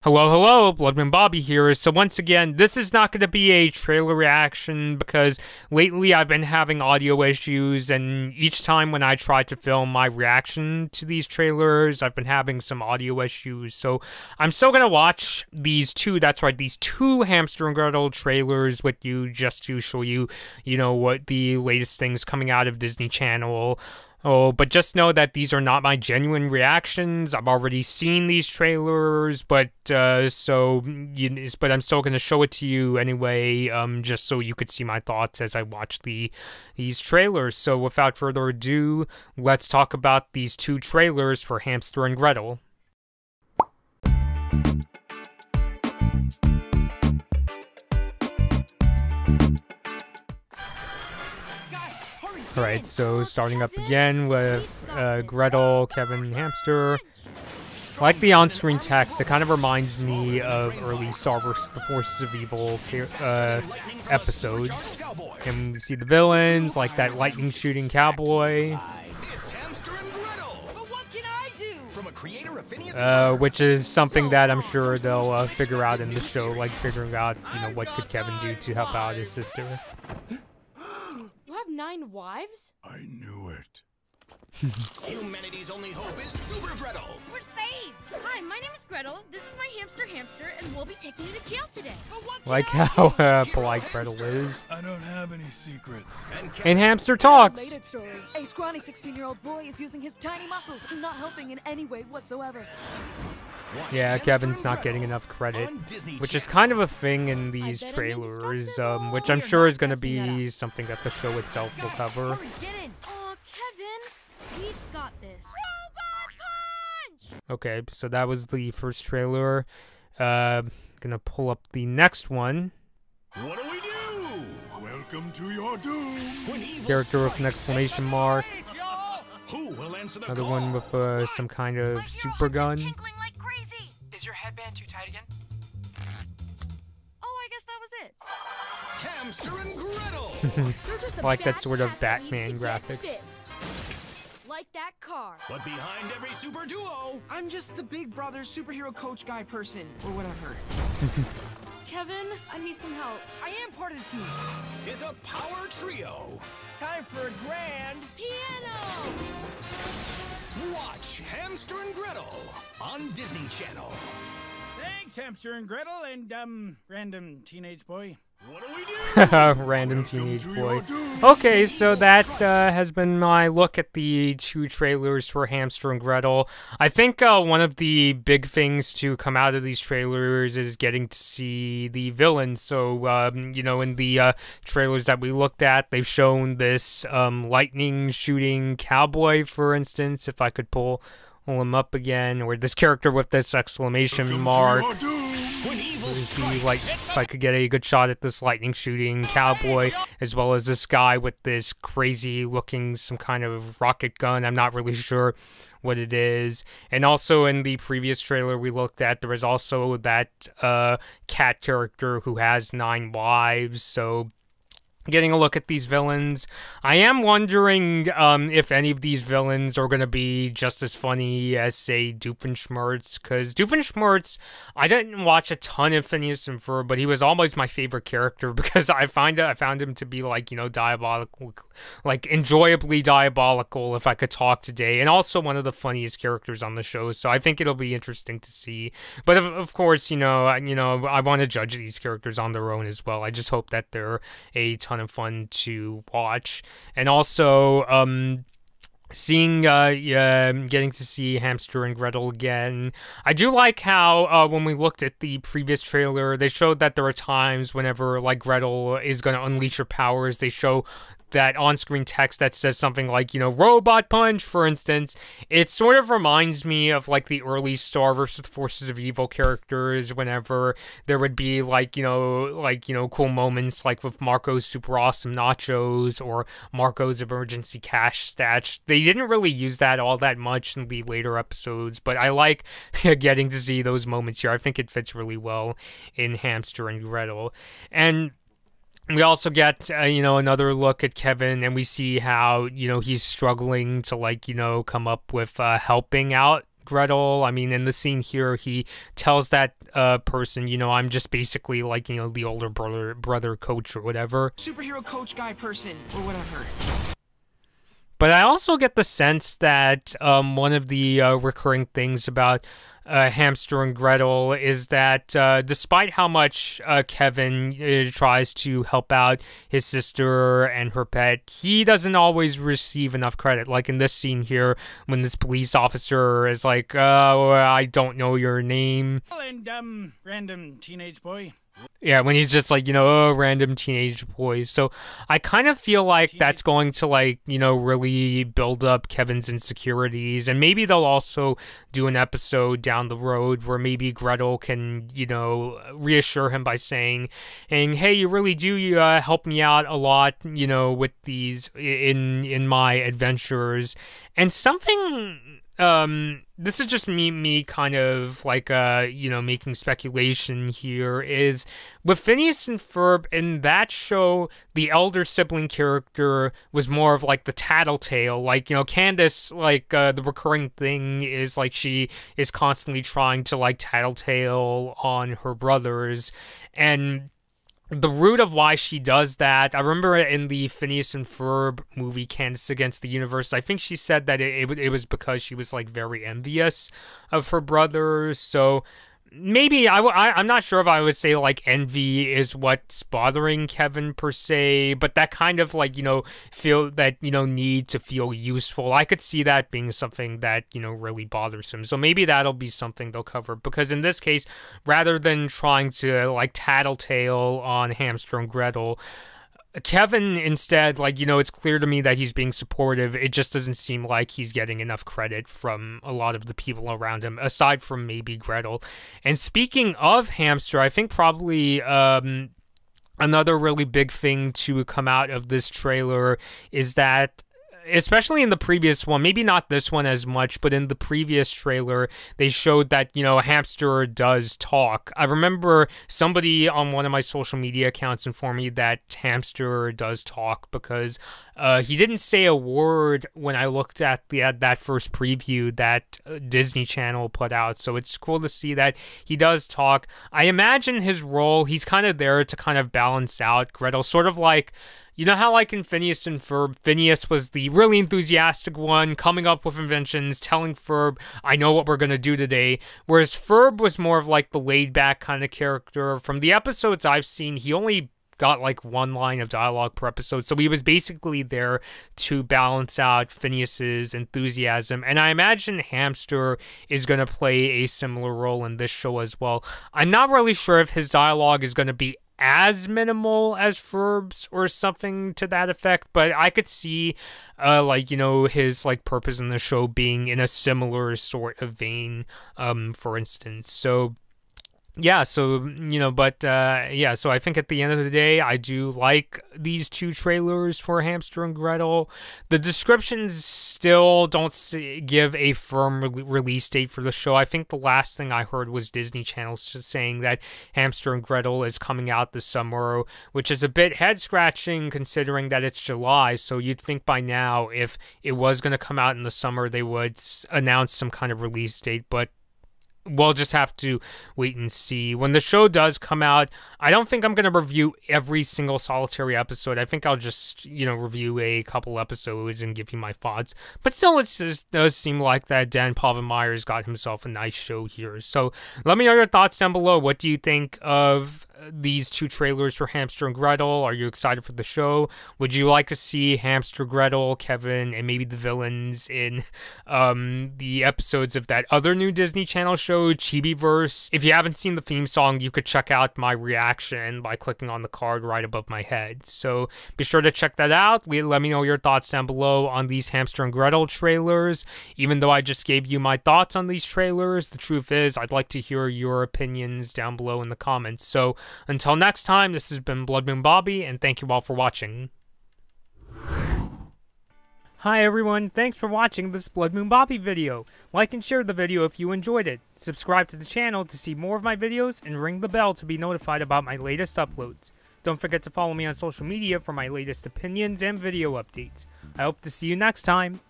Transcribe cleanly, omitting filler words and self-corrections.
Hello, hello, Bloodman Bobby here. So once again, this is not going to be a trailer reaction because lately I've been having audio issues, and each time when I try to film my reaction to these trailers, I've been having some audio issues. So I'm still going to watch these two, that's right, these two Hamster and Gretel trailers with you just to show you, what the latest things coming out of Disney Channel. Oh, but just know that these are not my genuine reactions. I've already seen these trailers, but I'm still gonna show it to you anyway, just so you could see my thoughts as I watch these trailers. So without further ado, let's talk about these two trailers for Hamster and Gretel. Alright, so starting up again with Gretel, Kevin, Hamster. I like the on-screen text. It kind of reminds me of early Star vs. the Forces of Evil episodes. And we see the villains, like that lightning shooting cowboy. Which is something that I'm sure they'll figure out in the show, like figuring out, what could Kevin do to help out his sister. 9 wives? I knew it. Humanity's only hope is Super Gretel. We're saved. Hi, my name is Gretel. This is my hamster, and we'll be taking you to jail today. Like how polite Gretel is. I don't have any secrets. And Hamster talks. Related story. A scrawny 16-year-old boy is using his tiny muscles and not helping in any way whatsoever. Yeah, Kevin's not getting enough credit, which is kind of a thing in these trailers, which I'm sure is going to be something that the show itself will cover. Aw, Kevin, we've got this. Robot punch! Okay, so that was the first trailer. Gonna pull up the next one. What do we do? Welcome to your doom. Character with an exclamation mark. Who will answer the Another call? one with some kind of super gun. Is your headband too tight again? Oh, I guess that was it. Hamster and Gretel. I like that sort of Batman graphics. Like that car. But behind every super duo, I'm just the Big Brother superhero coach guy person, or whatever. Kevin, I need some help. I am part of the team. is a power trio. Time for a grand Piano! Watch Hamster and Gretel on Disney Channel. Thanks, Hamster and Gretel, and, random teenage boy. What do we do? Random teenage boy. Okay, so that has been my look at the two trailers for Hamster and Gretel. I think one of the big things to come out of these trailers is getting to see the villains. So, in the trailers that we looked at, they've shown this lightning shooting cowboy, for instance, if I could pull him up again, or this character with this exclamation mark. If I could get a good shot at this lightning shooting cowboy, as well as this guy with this crazy looking some kind of rocket gun. I'm not really sure what it is. And also in the previous trailer we looked at, there was also that cat character who has 9 wives. So getting a look at these villains, I am wondering if any of these villains are going to be just as funny as, say, Doofenshmirtz, because Doofenshmirtz, I didn't watch a ton of Phineas and Ferb, but he was always my favorite character because I found him to be diabolical, enjoyably diabolical, if I could talk today, and also one of the funniest characters on the show. So I think it'll be interesting to see. But of course, I want to judge these characters on their own as well. I just hope that they're a ton of fun to watch. And also getting to see Hamster and Gretel again. I do like how when we looked at the previous trailer, they showed that there are times whenever Gretel is going to unleash her powers, they show that on-screen text that says something like, robot punch, for instance. It sort of reminds me of, the early Star vs. the Forces of Evil characters, whenever there would be, cool moments, with Marco's super awesome nachos, or Marco's emergency cash stash. They didn't really use that all that much in the later episodes, but I like getting to see those moments here. I think it fits really well in Hamster and Gretel. And we also get, another look at Kevin, and we see how, he's struggling to, come up with helping out Gretel. I mean, in the scene here, he tells that person, you know, I'm just basically like, you know, the older brother coach or whatever. Superhero coach guy person or whatever. But I also get the sense that one of the recurring things about Hamster and Gretel is that despite how much Kevin tries to help out his sister and her pet, he doesn't always receive enough credit. Like in this scene here, when this police officer is like, oh, I don't know your name. And, random teenage boy. Yeah, when he's just like, you know, oh, random teenage boys. So I kind of feel like that's going to, like, you know, really build up Kevin's insecurities. And maybe they'll also do an episode down the road where maybe Gretel can, you know, reassure him by saying, hey, you really do help me out a lot, you know, with these in my adventures. And something... this is just me kind of like, you know, making speculation here, is with Phineas and Ferb in that show, the elder sibling character was more of like the tattletale. Like, you know, Candace, like, the recurring thing is like she is constantly trying to like tattletale on her brothers, and the root of why she does that, I remember in the Phineas and Ferb movie, Candace Against the Universe, I think she said that it was because she was, like, very envious of her brothers. So maybe, I'm not sure if I would say, like, envy is what's bothering Kevin per se, but that kind of, like, you know, feel that, you know, need to feel useful. I could see that being something that, you know, really bothers him. So maybe that'll be something they'll cover, because in this case, rather than trying to, like, tattletale on Hamster and Gretel, Kevin instead, like, you know, it's clear to me that he's being supportive. It just doesn't seem like he's getting enough credit from a lot of the people around him, aside from maybe Gretel. And speaking of Hamster, I think probably another really big thing to come out of this trailer is that, especially in the previous one, maybe not this one as much, but in the previous trailer, they showed that, you know, Hamster does talk. I remember somebody on one of my social media accounts informed me that Hamster does talk, because he didn't say a word when I looked at that first preview that Disney Channel put out. So it's cool to see that he does talk. I imagine his role, he's kind of there to kind of balance out Gretel, sort of like, you know how, like, in Phineas and Ferb, Phineas was the really enthusiastic one, coming up with inventions, telling Ferb, I know what we're going to do today, whereas Ferb was more of, like, the laid-back kind of character. From the episodes I've seen, he only got, like, one line of dialogue per episode, so he was basically there to balance out Phineas's enthusiasm, and I imagine Hamster is going to play a similar role in this show as well. I'm not really sure if his dialogue is going to be as minimal as Ferb's or something to that effect, but I could see, like, you know, his, like, purpose in the show being in a similar sort of vein, for instance. So yeah, so, you know, but, yeah, so I think at the end of the day, I do like these two trailers for Hamster and Gretel. The descriptions still don't give a firm release date for the show. I think the last thing I heard was Disney Channel just saying that Hamster and Gretel is coming out this summer, which is a bit head-scratching considering that it's July, so you'd think by now, if it was going to come out in the summer, they would announce some kind of release date, but we'll just have to wait and see. When the show does come out, I don't think I'm going to review every single solitary episode. I think I'll just, you know, review a couple episodes and give you my thoughts. But still, it just does seem like that Dan Povenmire's got himself a nice show here. So let me know your thoughts down below. What do you think of these two trailers for Hamster and Gretel? Are you excited for the show? Would you like to see Hamster, Gretel, Kevin, and maybe the villains in the episodes of that other new Disney Channel show, Chibiverse? If you haven't seen the theme song, you could check out my reaction by clicking on the card right above my head. So be sure to check that out. Let me know your thoughts down below on these Hamster and Gretel trailers. Even though I just gave you my thoughts on these trailers, the truth is I'd like to hear your opinions down below in the comments. So until next time, this has been Blood Moon Bobby, and thank you all for watching. Hi everyone, thanks for watching this Blood Moon Bobby video. Like and share the video if you enjoyed it. Subscribe to the channel to see more of my videos, and ring the bell to be notified about my latest uploads. Don't forget to follow me on social media for my latest opinions and video updates. I hope to see you next time.